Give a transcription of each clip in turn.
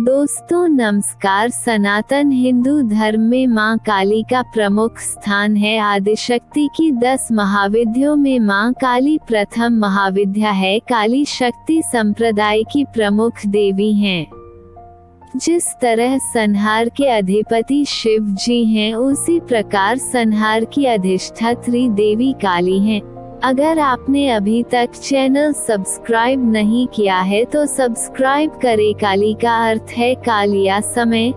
दोस्तों नमस्कार। सनातन हिंदू धर्म में मां काली का प्रमुख स्थान है। आदिशक्ति की 10 महाविद्याओं में मां काली प्रथम महाविद्या है। काली शक्ति संप्रदाय की प्रमुख देवी हैं। जिस तरह संहार के अधिपति शिव जी हैं, उसी प्रकार संहार की अधिष्ठात्री देवी काली हैं। अगर आपने अभी तक चैनल सब्सक्राइब नहीं किया है तो सब्सक्राइब करें। काली का अर्थ है काल या समय।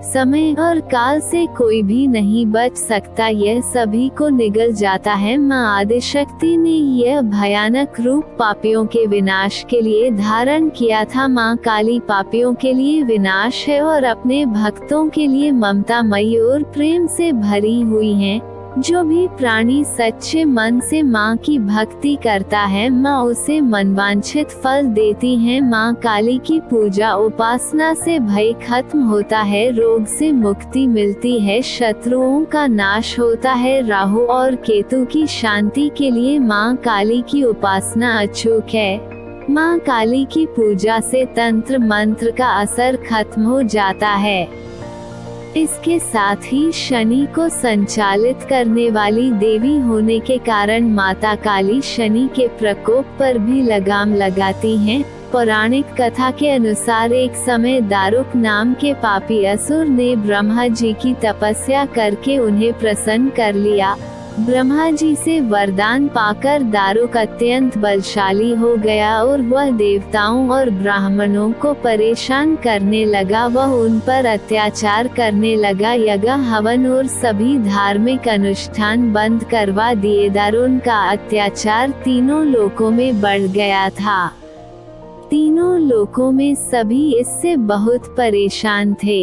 समय और काल से कोई भी नहीं बच सकता, यह सभी को निगल जाता है। मां आदिशक्ति ने यह भयानक रूप पापियों के विनाश के लिए धारण किया था। मां काली पापियों के लिए विनाश है और अपने भक्तों के लिए ममतामयी और प्रेम से भरी हुई हैं। जो भी प्राणी सच्चे मन से मां की भक्ति करता है, मां उसे मनवांछित फल देती हैं। मां काली की पूजा उपासना से भय खत्म होता है, रोग से मुक्ति मिलती है, शत्रुओं का नाश होता है। राहु और केतु की शांति के लिए मां काली की उपासना अचूक है। मां काली की पूजा से तंत्र मंत्र का असर खत्म हो जाता है। इसके साथ ही शनि को संचालित करने वाली देवी होने के कारण माता काली शनि के प्रकोप पर भी लगाम लगाती हैं। पौराणिक कथा के अनुसार एक समय दारुक नाम के पापी असुर ने ब्रह्मा जी की तपस्या करके उन्हें प्रसन्न कर लिया। ब्रह्मा जी से वरदान पाकर दारुक अत्यंत बलशाली हो गया और वह देवताओं और ब्राह्मणों को परेशान करने लगा। वह उन पर अत्याचार करने लगा। यज्ञ हवन और सभी धार्मिक अनुष्ठान बंद करवा दिए। दारुन का अत्याचार तीनों लोकों में बढ़ गया था। तीनों लोकों में सभी इससे बहुत परेशान थे।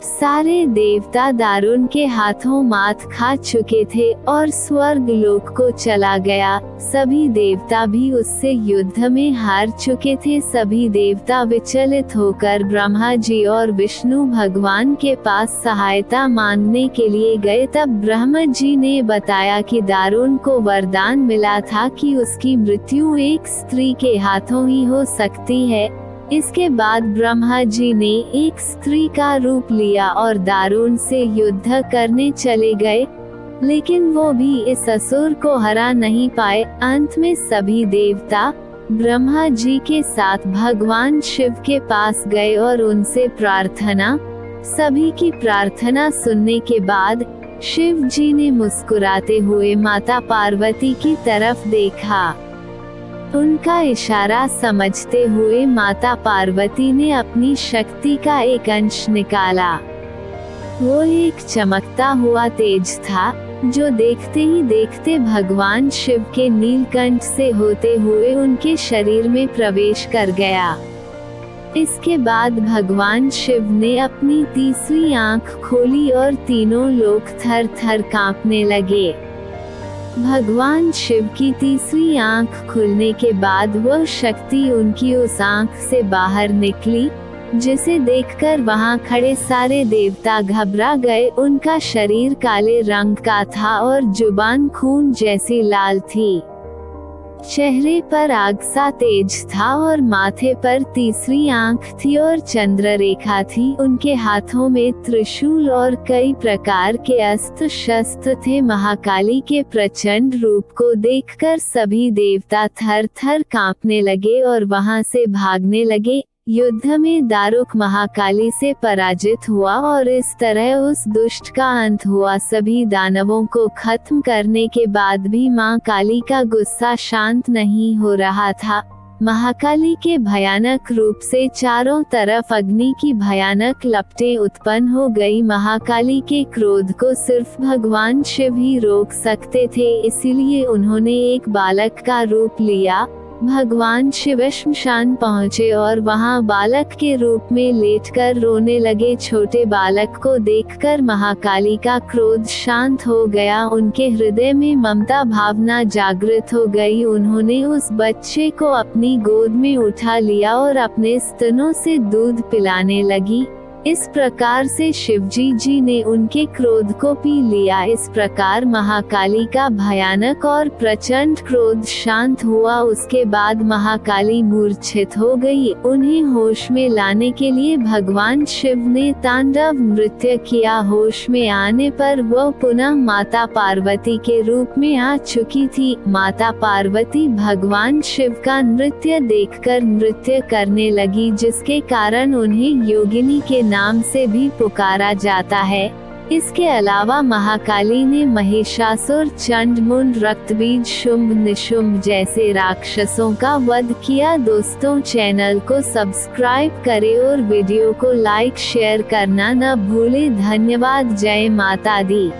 सारे देवता दारुन के हाथों मात खा चुके थे और स्वर्ग लोक को चला गया। सभी देवता भी उससे युद्ध में हार चुके थे। सभी देवता विचलित होकर ब्रह्मा जी और विष्णु भगवान के पास सहायता मांगने के लिए गए। तब ब्रह्मा जी ने बताया कि दारुन को वरदान मिला था कि उसकी मृत्यु एक स्त्री के हाथों ही हो सकती है। इसके बाद ब्रह्मा जी ने एक स्त्री का रूप लिया और दारुन से युद्ध करने चले गए, लेकिन वो भी इस असुर को हरा नहीं पाए। अंत में सभी देवता ब्रह्मा जी के साथ भगवान शिव के पास गए और उनसे प्रार्थना। सभी की प्रार्थना सुनने के बाद शिव जी ने मुस्कुराते हुए माता पार्वती की तरफ देखा। उनका इशारा समझते हुए माता पार्वती ने अपनी शक्ति का एक अंश निकाला। वो एक चमकता हुआ तेज था, जो देखते ही देखते भगवान शिव के नीलकंठ से होते हुए उनके शरीर में प्रवेश कर गया। इसके बाद भगवान शिव ने अपनी तीसरी आंख खोली और तीनों लोग थर थर कांपने लगे। भगवान शिव की तीसरी आंख खुलने के बाद वह शक्ति उनकी उस आंख से बाहर निकली, जिसे देखकर वहां खड़े सारे देवता घबरा गए। उनका शरीर काले रंग का था और जुबान खून जैसी लाल थी। चेहरे पर आग सा तेज था और माथे पर तीसरी आंख थी और चंद्र रेखा थी। उनके हाथों में त्रिशूल और कई प्रकार के अस्त्र शस्त्र थे। महाकाली के प्रचंड रूप को देखकर सभी देवता थर थर कांपने लगे और वहां से भागने लगे। युद्ध में दारुक महाकाली से पराजित हुआ और इस तरह उस दुष्ट का अंत हुआ। सभी दानवों को खत्म करने के बाद भी मां काली का गुस्सा शांत नहीं हो रहा था। महाकाली के भयानक रूप से चारों तरफ अग्नि की भयानक लपटें उत्पन्न हो गई। महाकाली के क्रोध को सिर्फ भगवान शिव ही रोक सकते थे, इसीलिए उन्होंने एक बालक का रूप लिया। भगवान शिव श्मशान पहुँचे और वहां बालक के रूप में लेटकर रोने लगे। छोटे बालक को देखकर महाकाली का क्रोध शांत हो गया। उनके हृदय में ममता भावना जागृत हो गई। उन्होंने उस बच्चे को अपनी गोद में उठा लिया और अपने स्तनों से दूध पिलाने लगी। इस प्रकार से शिवजी जी ने उनके क्रोध को पी लिया। इस प्रकार महाकाली का भयानक और प्रचंड क्रोध शांत हुआ। उसके बाद महाकाली मूर्छित हो गई। उन्हें होश में लाने के लिए भगवान शिव ने तांडव नृत्य किया। होश में आने पर वह पुनः माता पार्वती के रूप में आ चुकी थी। माता पार्वती भगवान शिव का नृत्य देखकर नृत्य करने लगी, जिसके कारण उन्हें योगिनी के नाम से भी पुकारा जाता है। इसके अलावा महाकाली ने महिषासुर, चंडमुंड, रक्तबीज, शुंभ निशुंभ जैसे राक्षसों का वध किया। दोस्तों, चैनल को सब्सक्राइब करें और वीडियो को लाइक शेयर करना न भूलें। धन्यवाद। जय माता दी।